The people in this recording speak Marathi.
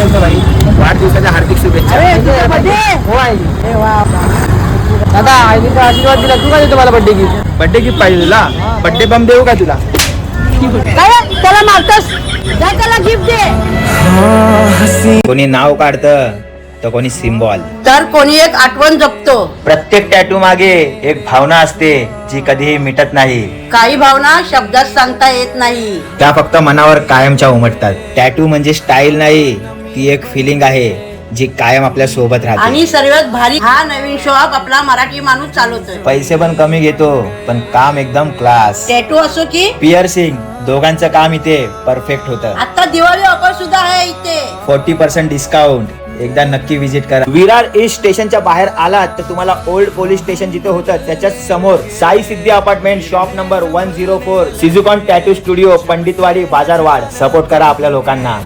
बोलतो भाई. वाढदिवसाच्या हार्दिक शुभेच्छा. हो आई. दादा आईने तर आशीर्वाद दिला, तू काय देतो मला बर्थडे गिफ्ट? बर्थडे गिफ्ट पाहिजे तुला? बर्थडे बम देऊ का तुला? त्याला मागतोस, त्याला गिफ्ट दे. कोणी नाव काढतं तर कोणी सिम्बॉल. तर कोणी एक आठवण जपतो. प्रत्येक टॅटू मागे एक भावना असते जी कधीही मिटत नाही. काही भावना शब्दात सांगता येत नाही. त्या फक्त मनावर कायमच्या उमटतात. टॅटू म्हणजे स्टाईल नाही, ती एक फिलिंग आहे जी कायम आपल्या सोबत राहते. आणि सर्वात भारी हा नवीन शॉप आपला मराठी माणूस चालवतोय. पैसे पण कमी घेतो पण काम एकदम क्लास. टॅटू असो की पिअर्सिंग, दोघांचं काम इथे परफेक्ट होतं. आता दिवाळी ऑफर सुद्धा आहे इथे. 40% डिस्काउंट. एकदा नक्की विजिट करा. विरार ईस्ट स्टेशनच्या बाहेर आलात तर तुम्हाला ओल्ड पोलीस स्टेशन जिथे होतं त्याच्याच समोर Sai Siddhi apartment shop number 104 सिझुकॉन tattoo studio Panditwadi Bazarwad. Support करा आपल्या लोकांना.